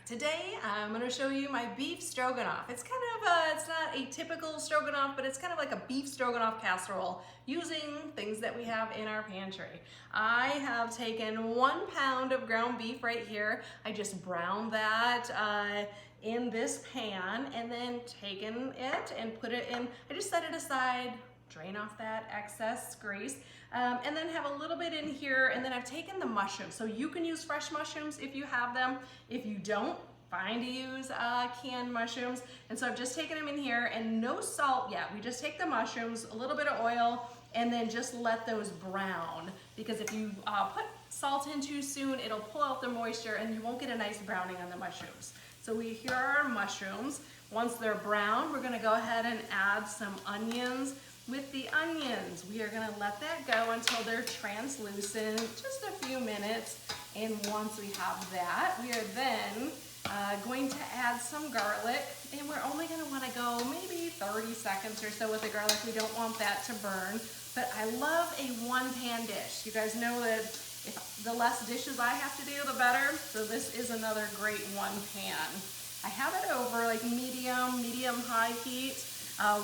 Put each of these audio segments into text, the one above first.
Today I'm going to show you my beef stroganoff. It's kind of it's not a typical stroganoff, but it's kind of like a beef stroganoff casserole using things that we have in our pantry. I have taken 1 pound of ground beef right here. I just browned that in this pan and then taken it and put it in. I just set it aside, drain off that excess grease, and then have a little bit in here, and then I've taken the mushrooms. So you can use fresh mushrooms if you have them. If you don't, fine to use canned mushrooms. And so I've just taken them in here, and no salt yet. We just take the mushrooms, a little bit of oil, and then just let those brown. Because if you put salt in too soon, it'll pull out the moisture and you won't get a nice browning on the mushrooms. So here are our mushrooms. Once they're brown, we're gonna go ahead and add some onions. With the onions, we are gonna let that go until they're translucent, just a few minutes. And once we have that, we are then going to add some garlic, and we're only gonna wanna go maybe 30 seconds or so with the garlic. We don't want that to burn, but I love a one-pan dish. You guys know that if the less dishes I have to do, the better. So this is another great one pan. I have it over like medium-high heat.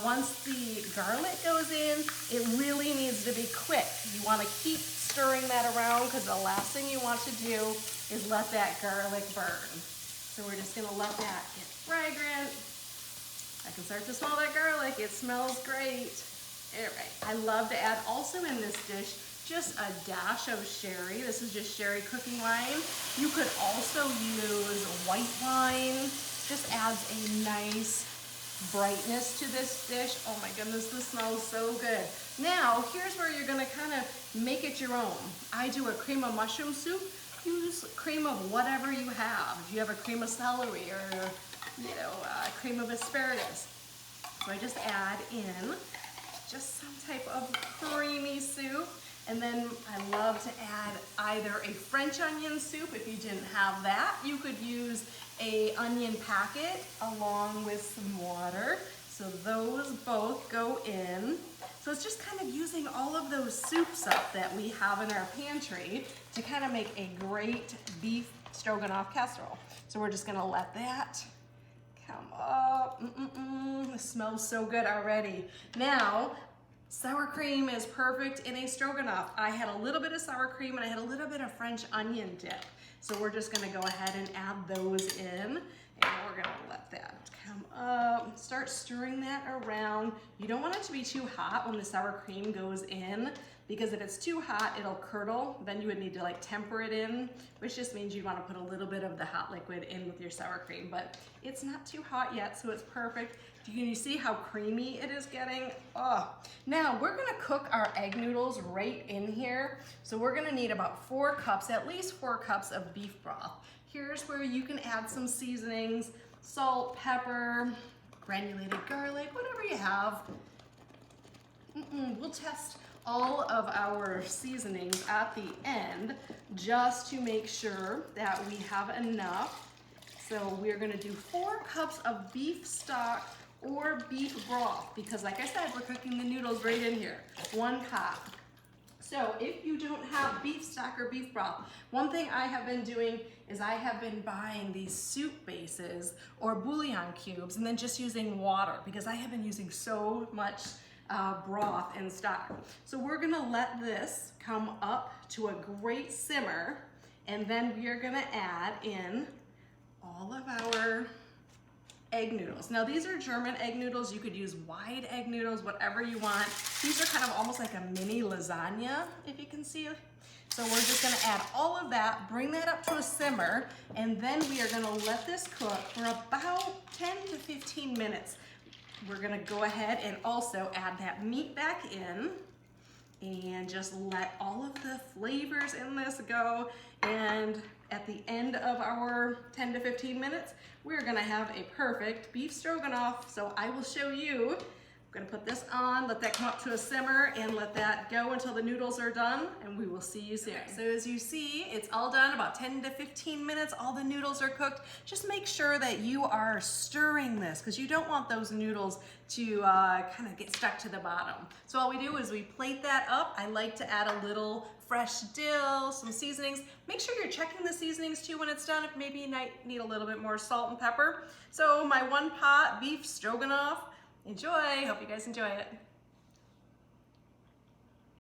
Once the garlic goes in, it really needs to be quick. You want to keep stirring that around because the last thing you want to do is let that garlic burn. So we're just going to let that get fragrant. I can start to smell that garlic. It smells great. All right. I love to add also in this dish just a dash of sherry. This is just sherry cooking wine. You could also use white wine. Just adds a nice brightness to this dish. Oh my goodness, this smells so good. Now, here's where you're gonna kind of make it your own. I do a cream of mushroom soup. Use cream of whatever you have. If you have a cream of celery or, a cream of asparagus. So I just add in just some type of creamy soup. And then I love to add either a French onion soup. If you didn't have that, you could use a onion packet along with some water. So those both go in. So it's just kind of using all of those soups up that we have in our pantry to kind of make a great beef stroganoff casserole. So we're just gonna let that come up. It smells so good already. Now, sour cream is perfect in a stroganoff. I had a little bit of sour cream and I had a little bit of French onion dip. So we're just gonna go ahead and add those in, and we're gonna let that come up. Start stirring that around. You don't want it to be too hot when the sour cream goes in, because if it's too hot, it'll curdle. Then you would need to like temper it in, which just means you wanna put a little bit of the hot liquid in with your sour cream, but it's not too hot yet, so it's perfect. Can you see how creamy it is getting? Oh. Now we're gonna cook our egg noodles right in here. So we're gonna need about 4 cups, at least 4 cups of beef broth. Here's where you can add some seasonings, salt, pepper, granulated garlic, whatever you have. We'll test all of our seasonings at the end just to make sure that we have enough. So we're gonna do 4 cups of beef stock or beef broth, because like I said, we're cooking the noodles right in here, 1 pot. So if you don't have beef stock or beef broth, one thing I have been doing is I have been buying these soup bases or bouillon cubes and then just using water, because I have been using so much broth and stock. So we're gonna let this come up to a great simmer, and then we are gonna add in all of our egg noodles. Now these are German egg noodles. You could use wide egg noodles, whatever you want. These are kind of almost like a mini lasagna, if you can see. So we're just gonna add all of that, bring that up to a simmer, and then we are gonna let this cook for about 10 to 15 minutes. We're gonna go ahead and also add that meat back in and just let all of the flavors in this go. And at the end of our 10 to 15 minutes, we're gonna have a perfect beef stroganoff. So I will show you. I'm gonna put this on, let that come up to a simmer, and let that go until the noodles are done, and we will see you soon. Okay, so as you see, it's all done, about 10 to 15 minutes, all the noodles are cooked. Just make sure that you are stirring this, because you don't want those noodles to kind of get stuck to the bottom. So all we do is we plate that up. I like to add a little fresh dill, some seasonings. Make sure you're checking the seasonings too when it's done, if maybe you might need a little bit more salt and pepper. So my 1 pot beef stroganoff. Enjoy, hope you guys enjoy it.